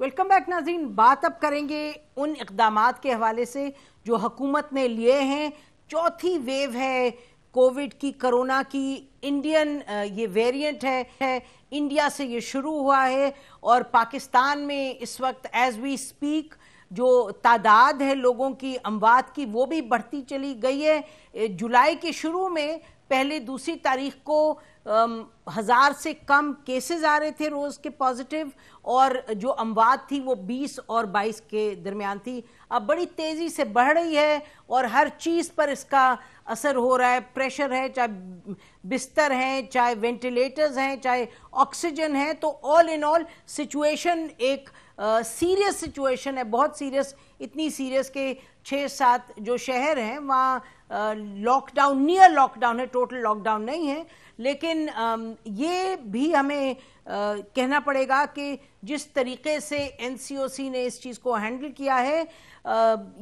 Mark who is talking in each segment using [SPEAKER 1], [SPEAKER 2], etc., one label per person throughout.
[SPEAKER 1] Welcome back नाज़रीन। बात अब करेंगे उन इक़दामात के हवाले से जो हुकूमत ने लिए हैं। चौथी वेव है कोविड की, कोरोना की। इंडियन ये वेरिएंट है, इंडिया से ये शुरू हुआ है और पाकिस्तान में इस वक्त एज वी स्पीक जो तादाद है लोगों की, अमवात की, वो भी बढ़ती चली गई है। जुलाई के शुरू में पहले दूसरी तारीख को 1000 से कम केसेस आ रहे थे रोज़ के पॉजिटिव, और जो अमवात थी वो 20 और 22 के दरमियान थी। अब बड़ी तेज़ी से बढ़ रही है और हर चीज़ पर इसका असर हो रहा है। प्रेशर है, चाहे बिस्तर हैं, चाहे वेंटिलेटर्स हैं, चाहे ऑक्सीजन है। तो ऑल इन ऑल सिचुएशन एक सीरियस सिचुएशन है, बहुत सीरियस। इतनी सीरियस के 6-7 जो शहर हैं वहाँ लॉकडाउन, नियर लॉकडाउन है, टोटल लॉकडाउन नहीं है। लेकिन ये भी हमें कहना पड़ेगा कि जिस तरीके से एनसीओसी ने इस चीज़ को हैंडल किया है,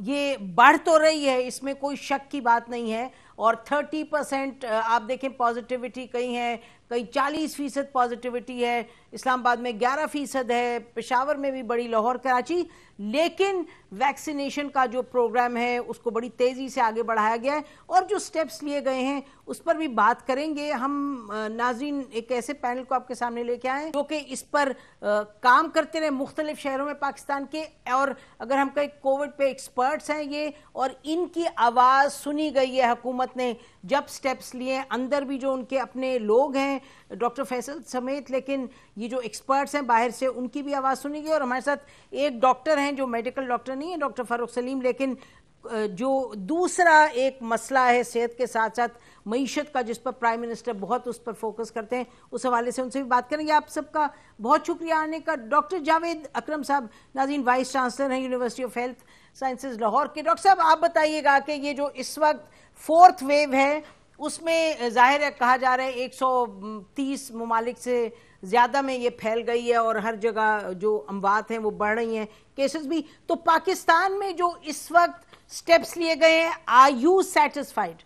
[SPEAKER 1] ये बढ़ तो रही है, इसमें कोई शक की बात नहीं है। और 30% आप देखें पॉजिटिविटी, कहीं है कहीं 40% पॉजिटिविटी है, इस्लामाबाद में 11% है, पेशावर में भी बड़ी, लाहौर, कराची। लेकिन वैक्सीनेशन का जो प्रोग्राम है उसको बड़ी तेज़ी से आगे बढ़ाया गया है और जो स्टेप्स लिए गए हैं उस पर भी बात करेंगे हम। नाज़रीन, एक ऐसे पैनल को आपके सामने लेके आए जो कि इस पर काम करते रहे मुख्तलिफ शहरों में पाकिस्तान के, और अगर हम कहें कोविड पे एक्सपर्ट्स हैं ये, और इनकी आवाज़ सुनी गई है हुकूमत ने जब स्टेप्स लिए। अंदर भी जो उनके अपने लोग हैं डॉक्टर फैसल समेत, लेकिन ये जो एक्सपर्ट्स हैं बाहर से, उनकी भी आवाज़ सुनी गई। और हमारे साथ एक डॉक्टर हैं जो मेडिकल डॉक्टर नहीं है, डॉक्टर फारूक सलीम, लेकिन जो दूसरा एक मसला है सेहत के साथ साथ मईशत का, जिस पर प्राइम मिनिस्टर बहुत उस पर फोकस करते हैं, उस हवाले से उनसे भी बात करेंगे। आप सबका बहुत शुक्रिया आने का। डॉक्टर जावेद अकरम साहब, नाज़रीन, वाइस चांसलर हैं university of health sciences Lahore के। डॉक्टर साहब, आप बताइएगा कि ये जो इस वक्त 4th वेव है उसमें जाहिर है कहा जा रहा है 130 ममालिक से ज़्यादा में ये फैल गई है और हर जगह जो अमवात हैं वो बढ़ रही हैं, केसेस भी। तो पाकिस्तान में जो इस वक्त स्टेप्स लिए गए हैं, आर यू सेटिस्फाइड?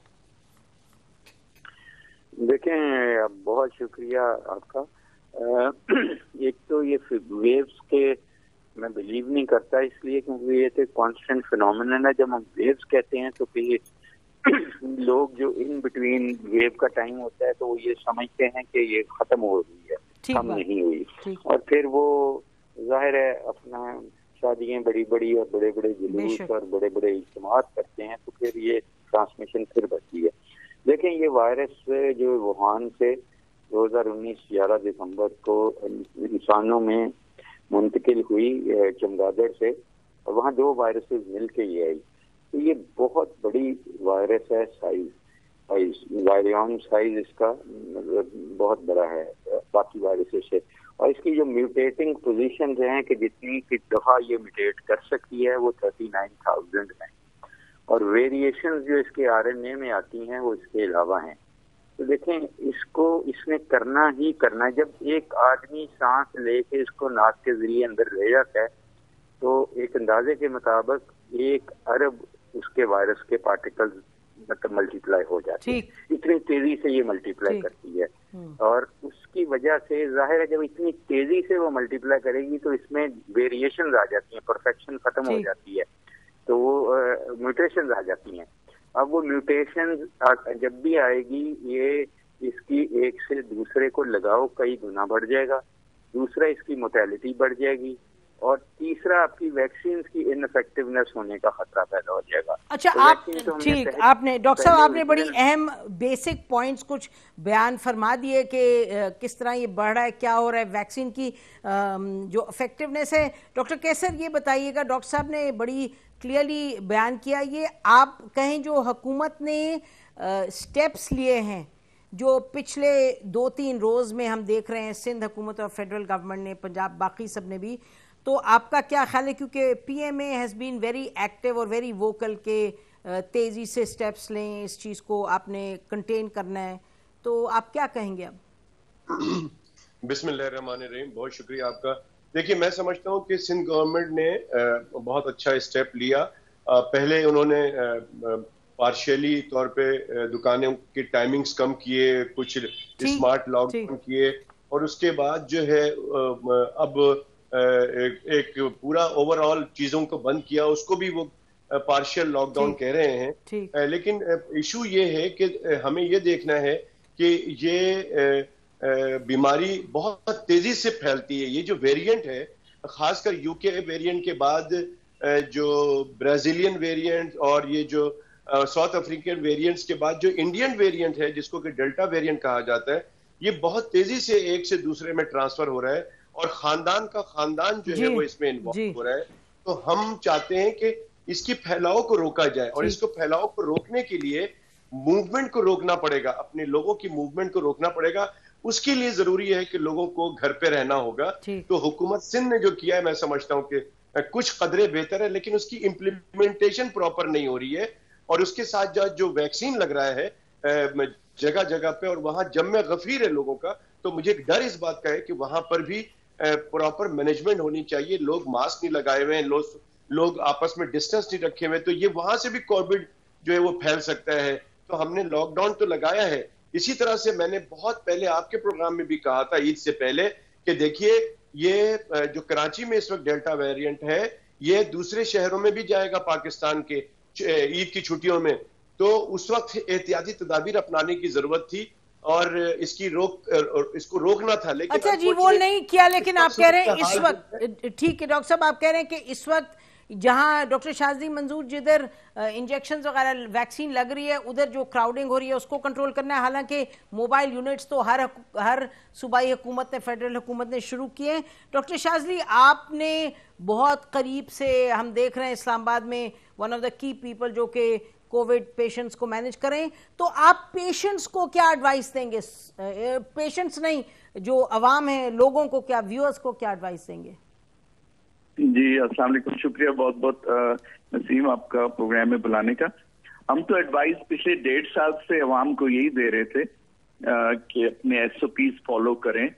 [SPEAKER 2] देखें, बहुत शुक्रिया आपका। एक तो ये वेव्स के मैं बिलीव नहीं करता, इसलिए क्योंकि ये तो कांस्टेंट फिनोमेनन है। जब हम वेव्स कहते हैं तो फिर लोग जो इन बिटवीन वेव का टाइम होता है तो वो ये समझते हैं कि ये खत्म हो रही है, कम नहीं हुई, और फिर वो जाहिर है अपना शादियां बड़ी बड़ी और बड़े बड़े जुलूस और बड़े बड़े इज्तिमात करते हैं, तो फिर ये ट्रांसमिशन फिर बढ़ती है। देखें, ये वायरस जो वुहान से 2019 11 दिसंबर को इंसानों में मुंतकिल हुई चमगादड़ से, और वहाँ 2 वायरसेस मिल के ये आई। तो ये बहुत बड़ी वायरस है, वायरियन साइज इसका बहुत बड़ा है बाकी वायरसेस से, और इसकी जो म्यूटेटिंग पोजीशन हैं कि जितनी की दफा ये म्यूटेट कर सकती है वो 39,000 है, और वेरिएशन जो इसके आरएनए में आती हैं वो इसके अलावा हैं। तो देखें, इसने करना ही करना है। जब एक आदमी सांस लेके इसको नाक के जरिए अंदर ले जाता है तो एक अंदाजे के मुताबिक 1 अरब उसके वायरस के पार्टिकल्स मतलब मल्टीप्लाई हो जाते हैं। इतनी तेजी से ये मल्टीप्लाई करती है, और उसकी वजह से जाहिर है जब इतनी तेजी से वो मल्टीप्लाई करेगी तो इसमें वेरिएशन आ जाती हैं, परफेक्शन खत्म हो जाती है, तो वो म्यूटेशन आ जाती हैं। अब वो म्यूटेशन जब भी आएगी, ये इसकी एक से दूसरे को लगाओ कई गुना बढ़ जाएगा, दूसरा इसकी मोर्टेलिटी बढ़ जाएगी, और तीसरा आपकी वैक्सीन की इनफेक्टिवनेस होने का खतरा पैदा हो जाएगा।
[SPEAKER 1] अच्छा, तो आप ठीक, आपने डॉक्टर साहब आपने बड़ी अहम बेसिक पॉइंट्स कुछ बयान फरमा दिए कि किस तरह ये बढ़ रहा है, क्या हो रहा है, वैक्सीन की जो इफेक्टिवनेस है। डॉक्टर कैसर, ये बताइएगा, डॉक्टर साहब ने बड़ी क्लियरली बयान किया, ये आप कहें जो हुकूमत ने स्टेप्स लिए हैं जो पिछले 2-3 रोज़ में हम देख रहे हैं, सिंध हुकूमत और फेडरल गवर्नमेंट ने, पंजाब, बाकी सब ने भी, तो आपका क्या ख्याल है? क्योंकि PMA has been very active और वेरी वोकल के तेज़ी से स्टेप्स लें, इस चीज़ को आपने कंटेन करना है, तो आप क्या कहेंगे अब?
[SPEAKER 3] बिस्मिल्लाहिर्रहमानिर्रहीम, बहुत शुक्रिया आपका। देखिए, मैं समझता हूँ कि सिंध गवर्नमेंट ने बहुत अच्छा स्टेप लिया। पहले उन्होंने पार्शियली तौर पे दुकानों की टाइमिंग्स कम किए, कुछ स्मार्ट लॉकडाउन किए, और उसके बाद जो है अब एक पूरा ओवरऑल चीजों को बंद किया, उसको भी वो पार्शियल लॉकडाउन कह रहे हैं। लेकिन इशू ये है कि हमें ये देखना है कि ये बीमारी बहुत तेजी से फैलती है। ये जो वेरिएंट है, खासकर यूके वेरिएंट के बाद जो ब्राजीलियन वेरिएंट और ये जो साउथ अफ्रीकन वेरिएंट्स के बाद जो इंडियन वेरिएंट है, जिसको कि डेल्टा वेरिएंट कहा जाता है, ये बहुत तेजी से एक से दूसरे में ट्रांसफर हो रहा है और खानदान का खानदान जो है वो इसमें इन्वॉल्व हो रहा है। तो हम चाहते हैं कि इसकी फैलाव को रोका जाए और इसको फैलाव को रोकने के लिए मूवमेंट को रोकना पड़ेगा, अपने लोगों की मूवमेंट को रोकना पड़ेगा। उसके लिए जरूरी है कि लोगों को घर पे रहना होगा। तो हुकूमत सिंध ने जो किया है, मैं समझता हूं कि कुछ कदरे बेहतर है, लेकिन उसकी इंप्लीमेंटेशन प्रॉपर नहीं हो रही है। और उसके साथ जो वैक्सीन लग रहा है जगह जगह पे, और वहां जम्मे गफीर है लोगों का, तो मुझे एक डर इस बात का है कि वहां पर भी प्रॉपर मैनेजमेंट होनी चाहिए। लोग मास्क नहीं लगाए हुए हैं, लोग आपस में डिस्टेंस नहीं रखे हुए, तो ये वहां से भी कोविड जो है वो फैल सकता है। तो हमने लॉकडाउन तो लगाया है। इसी तरह से मैंने बहुत पहले आपके प्रोग्राम में भी कहा था, ईद से पहले, कि देखिए ये जो कराची में इस वक्त डेल्टा वेरिएंट है, ये दूसरे शहरों में भी जाएगा पाकिस्तान के ईद की छुट्टियों में। तो उस वक्त एहतियाती तदाबीर अपनाने की जरूरत थी और इसको रोकना था। लेकिन
[SPEAKER 1] अच्छा जी, वो नहीं किया। लेकिन आप कह रहे हैं इस वक्त, ठीक है डॉक्टर साहब, आप कह रहे हैं कि इस वक्त जहां डॉक्टर शाज़ली मंजूर जिधर इंजेक्शन वगैरह वैक्सीन लग रही है, उधर जो क्राउडिंग हो रही है उसको कंट्रोल करना है। हालांकि मोबाइल यूनिट्स तो हर सूबाई हुकूमत ने, फेडरल हुकूमत ने शुरू किए हैं। डॉक्टर शाज़ली, आपने बहुत करीब से, हम देख रहे हैं इस्लामाबाद में one of the key people जो कि कोविड पेशेंट्स को मैनेज करें, तो आप पेशेंट्स को क्या एडवाइस देंगे? पेशेंट्स नहीं, जो अवाम है, लोगों को क्या, व्यूअर्स को क्या एडवाइस देंगे?
[SPEAKER 4] जी, अस्सलाम वालेकुम, शुक्रिया बहुत बहुत नसीम आपका प्रोग्राम में बुलाने का। हम तो एडवाइस पिछले 1.5 साल से अवाम को यही दे रहे थे कि अपने SOPs फॉलो करें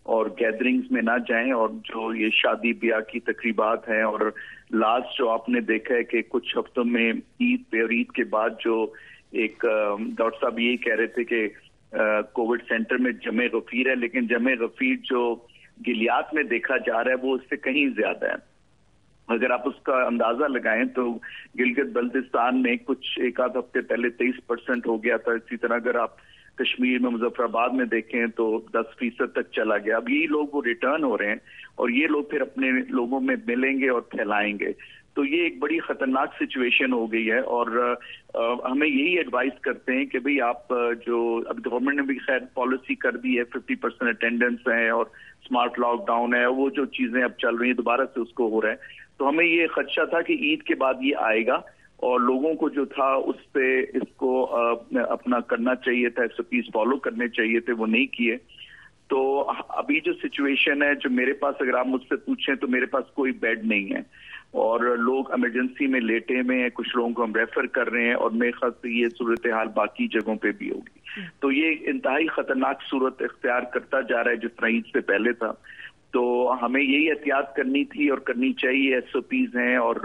[SPEAKER 4] और गैदरिंग्स में ना जाएं, और जो ये शादी ब्याह की तकरीबात हैं, और लास्ट जो आपने देखा है कि कुछ हफ्तों में ईद पे और ईद के बाद जो एक डॉक्टर साहब यही कह रहे थे कि कोविड सेंटर में जमे गफीर है, लेकिन जमे गफीर जो गिलियात में देखा जा रहा है वो उससे कहीं ज्यादा है। अगर आप उसका अंदाजा लगाएं तो गिलगित बल्तिस्तान में कुछ एक आध हफ्ते पहले 23% हो गया था। इसी तरह अगर आप कश्मीर में मुजफ्फराबाद में देखें तो 10% तक चला गया। अब यही लोग वो रिटर्न हो रहे हैं और ये लोग फिर अपने लोगों में मिलेंगे और फैलाएंगे। तो ये एक बड़ी खतरनाक सिचुएशन हो गई है और हमें यही एडवाइस करते हैं कि भाई आप जो अब गवर्नमेंट ने भी खैर पॉलिसी कर दी है, 50% अटेंडेंस है और स्मार्ट लॉकडाउन है, वो जो चीजें अब चल रही हैं दोबारा से उसको हो रहा है। तो हमें ये खदशा था कि ईद के बाद ये आएगा और लोगों को जो था उस पे इसको अपना करना चाहिए था, SOPs फॉलो करने चाहिए थे, वो नहीं किए। तो अभी जो सिचुएशन है, जो मेरे पास अगर आप मुझसे पूछें तो मेरे पास कोई बेड नहीं है और लोग इमरजेंसी में लेटे हुए हैं, कुछ लोगों को हम रेफर कर रहे हैं और मेरे ख्याल से ये सूरत हाल बाकी जगहों पे भी होगी। तो ये इंतहाई खतरनाक सूरत इख्तियार करता जा रहा है जिस तरह ईद से पहले था। तो हमें यही एहतियात करनी थी और करनी चाहिए। SOPs हैं और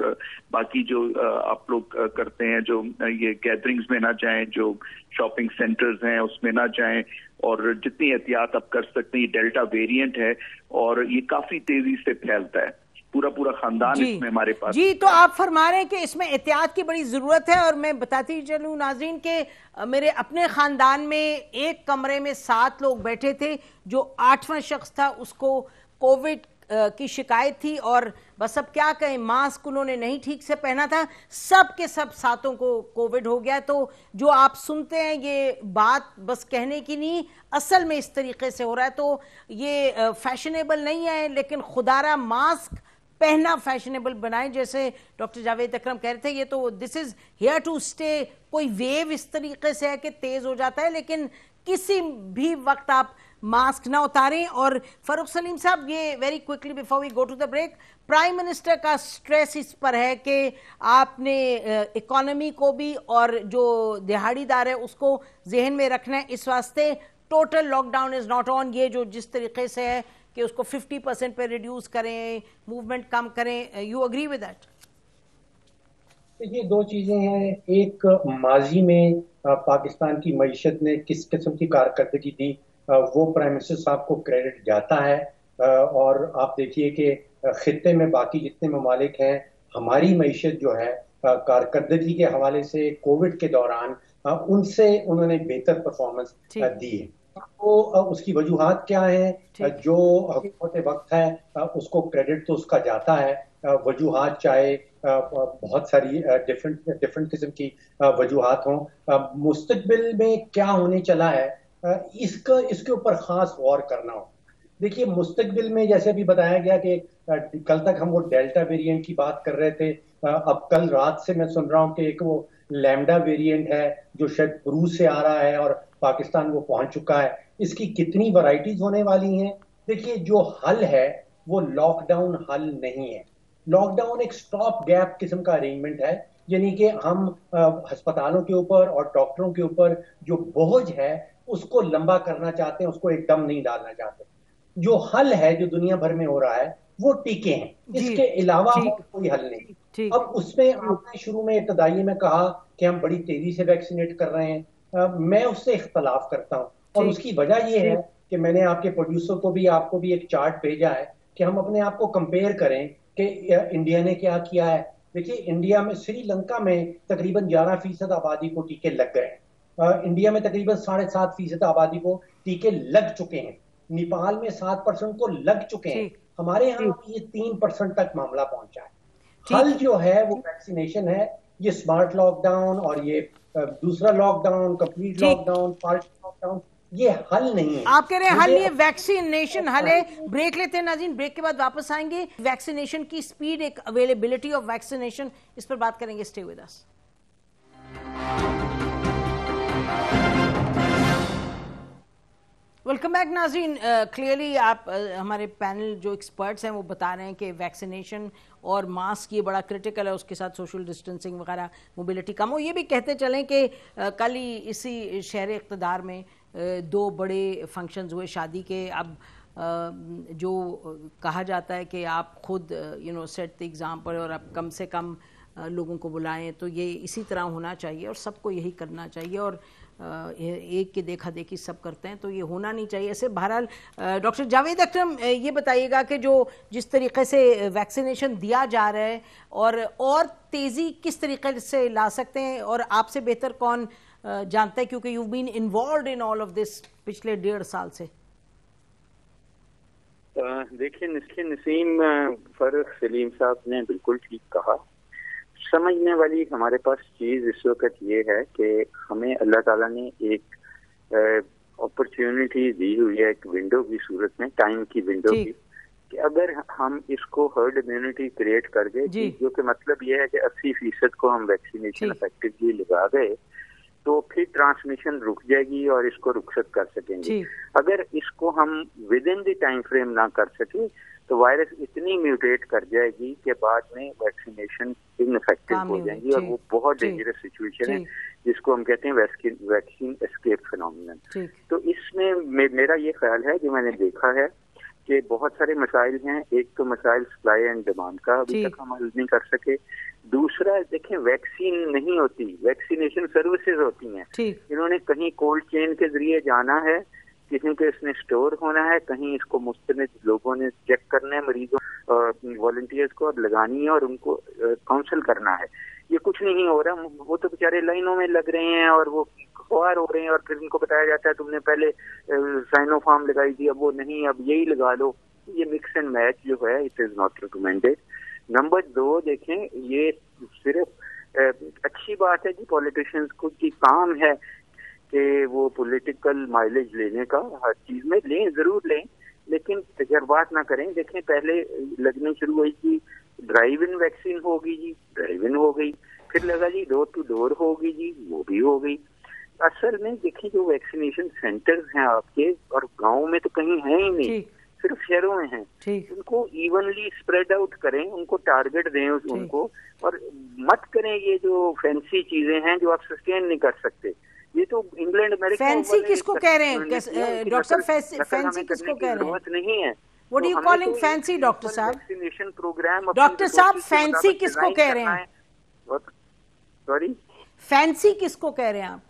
[SPEAKER 4] बाकी जो आप लोग करते हैं, जो ये गैदरिंग्स में ना जाएं, जो शॉपिंग सेंटर्स हैं उसमें ना जाएं, और जितनी एहतियात आप कर सकते हैं। ये डेल्टा वेरिएंट है और ये काफी तेजी से फैलता है, पूरा खानदान इसमें हमारे पास।
[SPEAKER 1] जी, तो आप फरमा रहे हैं कि इसमें एहतियात की बड़ी जरूरत है। और मैं बताती चलूं नाज़रीन के मेरे अपने खानदान में एक कमरे में 7 लोग बैठे थे। जो 8वां शख्स था उसको कोविड की शिकायत थी और बस अब क्या कहें, मास्क उन्होंने नहीं ठीक से पहना था, सब के सब 7 को कोविड हो गया। तो जो आप सुनते हैं ये बात बस कहने की नहीं, असल में इस तरीके से हो रहा है। तो ये फैशनेबल नहीं है, लेकिन खुदारा मास्क पहना फैशनेबल बनाएं। जैसे डॉक्टर जावेद अकरम कह रहे थे, ये तो this is here to stay. कोई वेव इस तरीके से है कि तेज हो जाता है, लेकिन किसी भी वक्त आप मास्क ना उतारें। और फारूक सलीम साहब, ये very quickly before we go to the break, prime minister का स्ट्रेस इस पर है कि आपने इकोनॉमी को भी और जो दिहाड़ीदार है उसको जहन में रखना है। इस वास्ते total lockdown is not on. ये जो जिस तरीके से है कि उसको 50% पे रिड्यूस करें, मूवमेंट कम करें, यू अग्री विद दैट?
[SPEAKER 5] ये 2 चीजें हैं। एक, माजी में पाकिस्तान की मईशत ने किस किस्म की कारकर्दगी दी, वो प्राइम मिनिस्टर साहब को क्रेडिट जाता है। और आप देखिए कि खित्ते में बाकी जितने ममालिक हैं, हमारी मईशत जो है कारकर्दगी के हवाले से कोविड के दौरान उनसे उन्होंने बेहतर परफॉर्मेंस दी है। तो उसकी वजूहात क्या है? जो हुकूमत वक्त है उसको क्रेडिट तो उसका जाता है। वजूहात चाहे बहुत सारी डिफरेंट किस्म की वजूहात हों, मुस्तकबिल में क्या होने चला है इसके ऊपर खास गौर करना हो। देखिए, मुस्तकबिल में जैसे अभी बताया गया कि कल तक हम वो डेल्टा वेरिएंट की बात कर रहे थे, अब कल रात से मैं सुन रहा हूँ कि एक वो लैम्डा वेरिएंट है जो शायद रूस से आ रहा है और पाकिस्तान वो पहुंच चुका है। इसकी कितनी वैरायटीज होने वाली हैं? देखिए, जो हल है वो लॉकडाउन हल नहीं है। लॉकडाउन एक स्टॉप गैप किस्म का अरेंजमेंट है, यानी कि हम अस्पतालों के ऊपर और डॉक्टरों के ऊपर जो बोझ है उसको लंबा करना चाहते हैं, उसको एकदम नहीं डालना चाहते। जो हल है जो दुनिया भर में हो रहा है वो टीके हैं, इसके अलावा और कोई हल नहीं। अब उसमें आपने शुरू में इब्तदाई में कहा कि हम बड़ी तेजी से वैक्सीनेट कर रहे हैं, मैं उससे इख्तलाफ करता हूं और उसकी वजह यह है कि मैंने आपके प्रोड्यूसर को भी आपको भी एक चार्ट भेजा है कि हम अपने आप को कंपेयर करें कि इंडिया ने क्या किया है। देखिए, इंडिया में श्रीलंका में तकरीबन 11% आबादी को टीके लग गए हैं, इंडिया में तकरीबन 7.5% आबादी को टीके लग चुके हैं, नेपाल में 7% को लग चुके हैं, हमारे यहाँ ये 3% तक मामला पहुंचा है। हल जो है वो वैक्सीनेशन है। ये स्मार्ट लॉकडाउन और ये दूसरा lockdown, complete lockdown, partial lockdown, ये हल नहीं है।
[SPEAKER 1] आप कह रहे हैं हल ये वैक्सीनेशन हल है। ब्रेक लेते हैं नाज़रीन, ब्रेक के बाद वापस आएंगे। वैक्सीनेशन की स्पीड, एक अवेलेबिलिटी ऑफ वैक्सीनेशन, इस पर बात करेंगे। Stay with us. Welcome back नाज़रीन। क्लियरली आप हमारे पैनल जो एक्सपर्ट्स हैं वो बता रहे हैं कि वैक्सीनेशन और मास्क ये बड़ा क्रिटिकल है, उसके साथ सोशल डिस्टेंसिंग वगैरह, मोबिलिटी कम हो। ये भी कहते चलें कि कल ही इसी शहर इक़्तिदार में 2 बड़े फंक्शंस हुए शादी के। अब जो कहा जाता है कि आप खुद सेट द एग्जाम्पल और अब कम से कम लोगों को बुलाएं, तो ये इसी तरह होना चाहिए और सबको यही करना चाहिए। और एक की देखा देखी सब करते हैं तो ये होना नहीं चाहिए ऐसे। बहरहाल डॉक्टर जावेद अकरम, ये बताइएगा कि जिस तरीके से वैक्सीनेशन दिया जा रहा है और तेज़ी किस तरीके से ला सकते हैं, और आपसे बेहतर कौन जानता है, क्योंकि you been involved in all of this पिछले 1.5 साल से।
[SPEAKER 2] देखिए नसीम, फरूख सलीम साहब ने बिल्कुल ठीक कहा। समझने वाली हमारे पास चीज इस वक्त ये है कि हमें अल्लाह ताला ने एक अपॉर्चुनिटी दी हुई है, एक विंडो की सूरत में, टाइम की विंडो की, कि अगर हम इसको हर्ड इम्यूनिटी क्रिएट कर गए, जो कि मतलब ये है कि 80% को हम वैक्सीनेशन इफेक्टिवली लगा गए, तो फिर ट्रांसमिशन रुक जाएगी और इसको रुखसत कर सकेंगे। अगर इसको हम with in the time frame ना कर सके तो वायरस इतनी म्यूटेट कर जाएगी कि बाद में वैक्सीनेशन इनइफेक्टिव हो जाएंगी और वो बहुत डेंजरस सिचुएशन है जिसको हम कहते हैं वैक्सीन एस्केप फिनोमेनन। तो इसमें मेरा ये ख्याल है कि मैंने देखा है कि बहुत सारे मसाइल हैं। एक तो मसाइल सप्लाई एंड डिमांड का अभी तक हम हल नहीं कर सके। दूसरा, देखें, वैक्सीन नहीं होती, वैक्सीनेशन सर्विसेज होती हैं। इन्होंने कहीं कोल्ड चेन के जरिए जाना है, किसी को इसने स्टोर होना है, कहीं इसको मुस्तनिद लोगों ने चेक करना है, मरीजों वॉलंटियर्स को, और लगानी है और उनको काउंसिल करना है। ये कुछ नहीं हो रहा। वो तो बेचारे लाइनों में लग रहे हैं और वो ख्वार हो रहे हैं और फिर उनको बताया जाता है तुमने पहले साइनोफार्म लगाई थी, अब वो नहीं, अब यही लगा लो। ये मिक्स एंड मैच जो है, it is not recommended. Number 2, देखें, ये सिर्फ अच्छी बात है जी, पॉलिटिशियंस को की काम है कि वो पॉलिटिकल माइलेज लेने का, हर चीज में लें, जरूर लें, लेकिन तजर्बात ना करें। देखें, पहले लगनी शुरू हुई कि ड्राइव इन वैक्सीन होगी जी, ड्राइव इन हो गई, फिर लगा जी डोर टू डोर होगी जी, वो भी हो गई। असल में देखिए, जो वैक्सीनेशन सेंटर्स हैं आपके, और गाँव में तो कहीं है ही नहीं, सिर्फ शहरों में हैं, उनको इवनली स्प्रेड आउट करें, उनको टारगेट दें उनको, और मत करें ये जो फैंसी चीजें हैं जो आप सस्टेन नहीं कर सकते। ये तो इंग्लैंड अमेरिका
[SPEAKER 1] फैंसी किसको कह रहे हैं डॉक्टर साहब? फैंसी किसको कह रहे हैं?
[SPEAKER 2] नहीं है।
[SPEAKER 1] What are you calling fancy, doctor साहब?
[SPEAKER 2] वैक्सीनेशन प्रोग्राम
[SPEAKER 1] डॉक्टर साहब, फैंसी किसको कह रहे हैं?
[SPEAKER 2] सॉरी,
[SPEAKER 1] फैंसी किसको कह रहे हैं आप?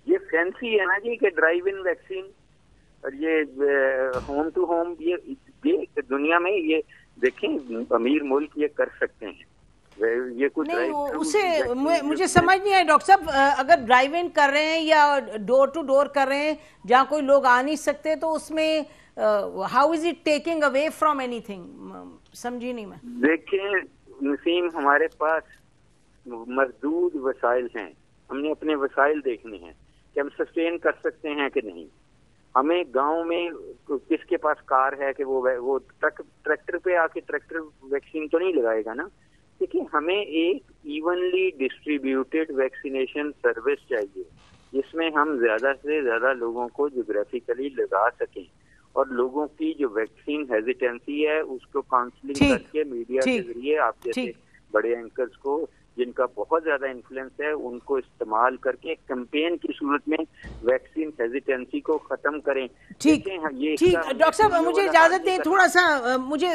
[SPEAKER 2] ये फैंसी है ना जी, कि ड्राइव इन वैक्सीन और ये होम टू होम, ये ये दुनिया में ये देखें, अमीर मुल्क ये कर सकते हैं, ये कुछ
[SPEAKER 1] नहीं उसे मुझे समझ नहीं आया डॉक्टर साहब, अगर ड्राइव इन कर रहे हैं या डोर टू डोर कर रहे हैं जहाँ कोई लोग आ नहीं सकते, तो उसमें how is it taking away from anything, समझी नहीं मैं।
[SPEAKER 2] देखिए नसीम, हमारे पास मजदूद वसाइल हैं, हमने अपने वसाइल देखने हैं कि हम सस्टेन कर सकते हैं कि नहीं। हमें गांव में किसके पास कार है कि वो ट्रैक्टर पे आके ट्रैक्टर वैक्सीन तो नहीं लगाएगा ना। देखिए हमें एक इवनली डिस्ट्रीब्यूटेड वैक्सीनेशन सर्विस चाहिए जिसमें हम ज्यादा से ज्यादा लोगों को ज्योग्राफिकली लगा सकें, और लोगों की जो वैक्सीन हेजिटेंसी है उसको काउंसलिंग करके मीडिया के जरिए आप जैसे बड़े एंकर्स को जिनका बहुत ज्यादा इन्फ्लुएंस है उनको इस्तेमाल करके कैंपेन की सूरत में वैक्सीन हेजिटेंसी को खत्म करें।
[SPEAKER 1] ठीक डॉक्टर साहब मुझे इजाजत दें, थोड़ा सा मुझे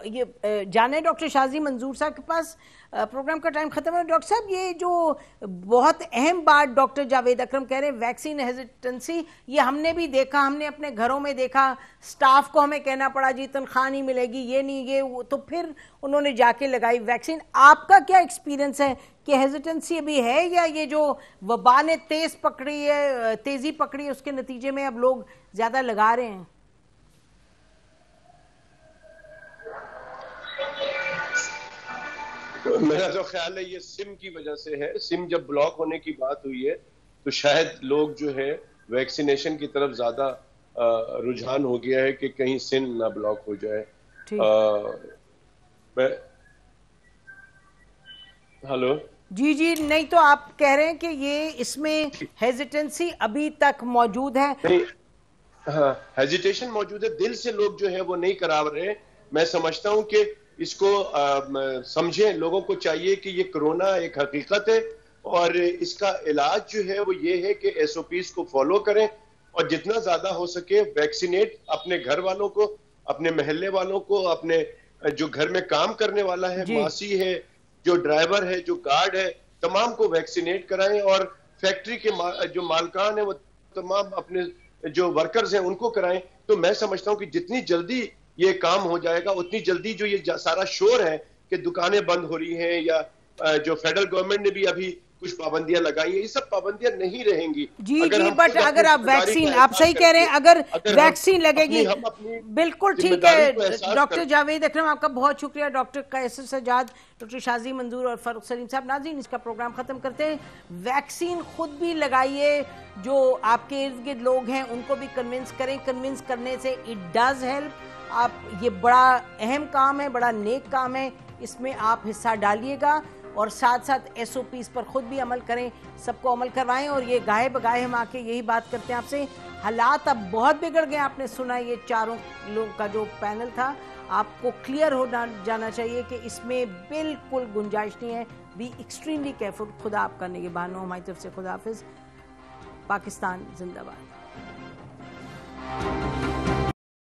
[SPEAKER 1] ये जाने डॉक्टर शाजी मंजूर साहब के पास, प्रोग्राम का टाइम खत्म है। डॉक्टर साहब ये जो बहुत अहम बात डॉक्टर जावेद अकरम कह रहे हैं वैक्सीन हेजिटेंसी, ये हमने भी देखा, हमने अपने घरों में देखा, स्टाफ को हमें कहना पड़ा जी तनख्वाह नहीं मिलेगी, ये नहीं ये वो, तो फिर उन्होंने जाके लगाई वैक्सीन। आपका क्या एक्सपीरियंस है कि हेजिटेंसी अभी है, या ये जो वबा ने तेजी पकड़ी है उसके नतीजे में अब लोग ज्यादा लगा रहे हैं?
[SPEAKER 3] मेरा जो ख्याल है ये सिम की वजह से है। सिम जब ब्लॉक होने की बात हुई है तो शायद लोग जो है वैक्सीनेशन की तरफ ज्यादा रुझान हो गया है कि कहीं सिम ना ब्लॉक हो जाए। हेलो
[SPEAKER 1] जी नहीं, तो आप कह रहे हैं कि ये इसमें हेजिटेंसी अभी तक मौजूद है?
[SPEAKER 3] नहीं, हाँ हेजिटेशन मौजूद है, दिल से लोग जो है वो नहीं करा रहे। मैं समझता हूं कि इसको समझें, लोगों को चाहिए कि ये कोरोना एक हकीकत है और इसका इलाज जो है वो ये है कि एसओपीज को फॉलो करें और जितना ज्यादा हो सके वैक्सीनेट अपने घर वालों को, अपने महल्ले वालों को, अपने जो घर में काम करने वाला है, मासी है, जो ड्राइवर है, जो गार्ड है, तमाम को वैक्सीनेट कराएं और फैक्ट्री के जो मालकान है वो तमाम अपने जो वर्कर्स हैं उनको कराएं। तो मैं समझता हूं कि जितनी जल्दी ये काम हो जाएगा उतनी जल्दी जो ये सारा शोर है कि दुकानें बंद हो रही हैं या जो फेडरल गवर्नमेंट ने भी अभी कुछ पाबंदियां लगाई है, ये सब पाबंदियां नहीं रहेंगी।
[SPEAKER 1] जी बट अगर आप वैक्सीन, आप सही कह रहे हैं, अगर वैक्सीन लगेगी, बिल्कुल ठीक है। डॉक्टर जावेद अकरम आपका बहुत शुक्रिया, डॉक्टर कैसर सज्जाद, डॉक्टर शाजी मंजूर और फारूक सलीम साहब। नाज़रीन इसका प्रोग्राम खत्म करते हैं। वैक्सीन खुद भी लगाइए, जो आपके इर्द गिर्द लोग हैं उनको भी कन्विंस करें, कन्विंस करने से इट डज हेल्प। आप ये बड़ा अहम काम है, बड़ा नेक काम है, इसमें आप हिस्सा डालिएगा और साथ साथ एसओपीज पर खुद भी अमल करें, सबको अमल करवाएं। और ये गाहे बगाहे हम आके यही बात करते हैं आपसे, हालात अब बहुत बिगड़ गए। आपने सुना ये चारों लोग का जो पैनल था, आपको क्लियर हो जाना चाहिए कि इसमें बिल्कुल गुंजाइश नहीं है। Be extremely careful. खुदा आपका निगहबान हो। हमारी तरफ से खुदा हाफिज। पाकिस्तान जिंदाबाद।